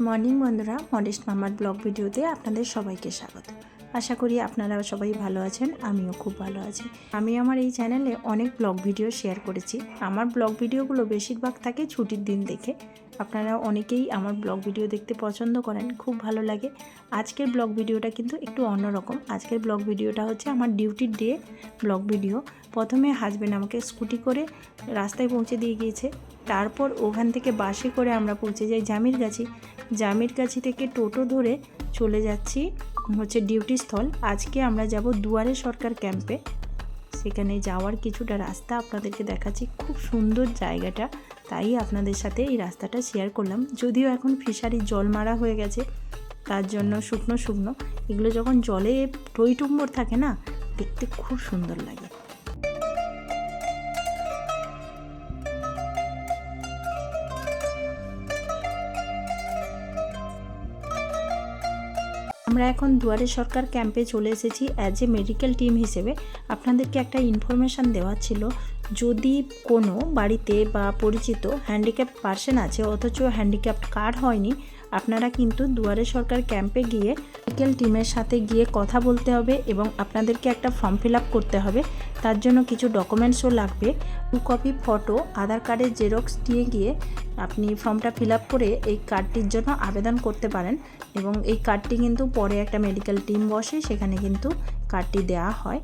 Morning বন্ধুরা, modest মামার blog ভিডিওতে আপনাদের সবাইকে স্বাগত। আশা করি আপনারা সবাই ভালো আছেন, আমিও খুব ভালো আছি। আমি আমার এই চ্যানেলে অনেক ব্লগ ভিডিও শেয়ার করেছি। আমার ব্লগ ভিডিওগুলো বেশিরভাগ থাকে ছুটির দিন দেখে। আপনারা অনেকেই আমার ব্লগ ভিডিও দেখতে পছন্দ করেন, খুব ভালো লাগে। আজকের ব্লগ ভিডিওটা কিন্তু একটু অন্যরকম। আজকের ব্লগ ভিডিওটা হচ্ছে আমার ডিউটির ডে ব্লগ ভিডিও। প্রথমে হাজব্যান্ড আমাকে স্কুটি করে রাস্তায় পৌঁছে দিয়ে গিয়েছে, তারপর ওখান থেকে বাসে করে আমরা পৌঁছে যাই জামিরগাছি থেকে টোটো ধরে চলে যাচ্ছি হচ্ছে ডিউটি স্থল। আজকে আমরা যাব দুয়ারে সরকার ক্যাম্পে। সেখানে যাওয়ার কিছুটা রাস্তা আপনাদেরকে দেখাচ্ছি, খুব সুন্দর জায়গাটা, তাই আপনাদের সাথে এই রাস্তাটা শেয়ার করলাম। যদিও এখন ফিশারি জল মারা হয়ে গেছে, তার জন্য শুকনো এগুলো যখন জলে টইটুম্বর থাকে না, দেখতে খুব সুন্দর লাগে। আমরা এখন দুয়ারে সরকার ক্যাম্পে চলে এসেছি অ্যাজ এ মেডিকেল টিম হিসেবে। আপনাদেরকে একটা ইনফরমেশান দেওয়া ছিল, যদি কোনো বাড়িতে বা পরিচিত হ্যান্ডিক্যাপ্ট পার্সন আছে অথচ হ্যান্ডিক্যাপ্ট কার্ড হয়নি, আপনারা কিন্তু দুয়ারে সরকার ক্যাম্পে গিয়ে মেডিকেল টিমের সাথে গিয়ে কথা বলতে হবে এবং আপনাদেরকে একটা ফর্ম ফিল আপ করতে হবে। তার জন্য কিছু ডকুমেন্টসও লাগবে। 2 কপি ফটো, আধার কার্ডের জেরক্স দিয়ে গিয়ে আপনি ফর্মটা ফিল আপ করে এই কার্ডটির জন্য আবেদন করতে পারেন। এবং এই কার্ডটি কিন্তু পরে একটা মেডিকেল টিম বসে, সেখানে কিন্তু কার্ডটি দেওয়া হয়।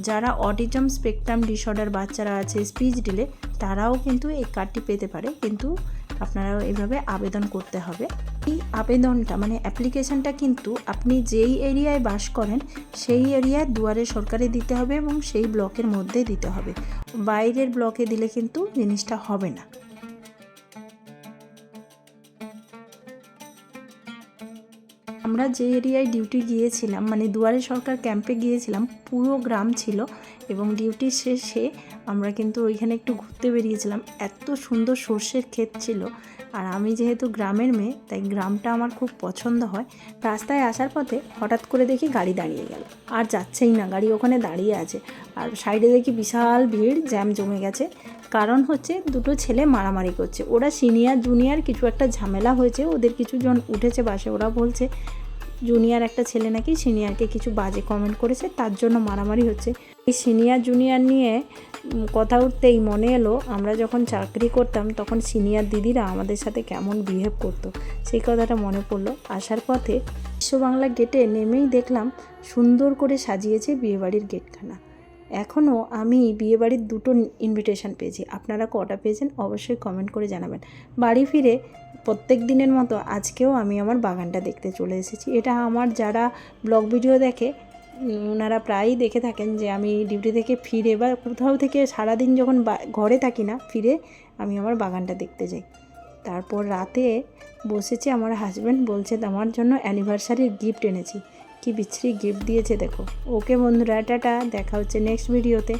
যারা অটিজম স্পেকট্রাম ডিসঅর্ডার বাচ্চারা আছে, স্পিচ ডিলে, তারাও কিন্তু এই কার্ডটি পেতে পারে, কিন্তু আপনারাও এইভাবে আবেদন করতে হবে। এই আবেদনটা মানে অ্যাপ্লিকেশানটা কিন্তু আপনি যেই এরিয়ায় বাস করেন সেই এরিয়ায় দুয়ারে সরকারে দিতে হবে এবং সেই ব্লকের মধ্যে দিতে হবে। বাইরের ব্লকে দিলে কিন্তু জিনিসটা হবে না। আমরা যে এরিয়ায় ডিউটি গিয়েছিলাম, মানে দুয়ারে সরকার ক্যাম্পে গিয়েছিলাম, পুরো গ্রাম ছিল এবং ডিউটি শেষে আমরা কিন্তু ওইখানে একটু ঘুরতে বেরিয়েছিলাম। এত সুন্দর সর্ষের ক্ষেত ছিল, আর আমি যেহেতু গ্রামের মেয়ে তাই গ্রামটা আমার খুব পছন্দ হয়। রাস্তায় আসার পথে হঠাৎ করে দেখি গাড়ি দাঁড়িয়ে গেল, আর যাচ্ছেই না, গাড়ি ওখানে দাঁড়িয়ে আছে। আর সাইডে দেখি বিশাল ভিড়, জ্যাম জমে গেছে। কারণ হচ্ছে দুটো ছেলে মারামারি করছে। ওরা সিনিয়র জুনিয়র কিছু একটা ঝামেলা হয়েছে, ওদের কিছুজন উঠেছে বাসে, ওরা বলছে জুনিয়র একটা ছেলে নাকি সিনিয়রকে কিছু বাজে কমেন্ট করেছে, তার জন্য মারামারি হচ্ছে। এই সিনিয়র জুনিয়র নিয়ে কথা উঠতেই মনে এলো আমরা যখন চাকরি করতাম তখন সিনিয়র দিদিরা আমাদের সাথে কেমন বিহেভ করতো, সেই কথাটা মনে পড়লো। আসার পথে বিশ্ব বাংলা গেটে নেমেই দেখলাম সুন্দর করে সাজিয়েছে বিয়েবাড়ির গেটখানা। এখনও আমি বিয়েবাড়ির 2টো ইনভিটেশন পেয়েছি। আপনারা কটা পেয়েছেন অবশ্যই কমেন্ট করে জানাবেন। বাড়ি ফিরে প্রত্যেক দিনের মতো আজকেও আমি আমার বাগানটা দেখতে চলে এসেছি। এটা আমার যারা ব্লগ ভিডিও দেখে ওনারা প্রায়ই দেখে থাকেন যে আমি ডিউটি থেকে ফিরে বা কোথাও থেকে সারাদিন যখন ঘরে থাকি না, ফিরে আমি আমার বাগানটা দেখতে যাই। তারপর রাতে বসেছি, আমার হাজব্যান্ড বলছে আমার জন্য অ্যানিভার্সারির গিফট এনেছি। কি বিচ্ছিরি গিফট দিয়েছে দেখো। ওকে বন্ধুরা, টাটা, দেখা হচ্ছে নেক্সট ভিডিওতে।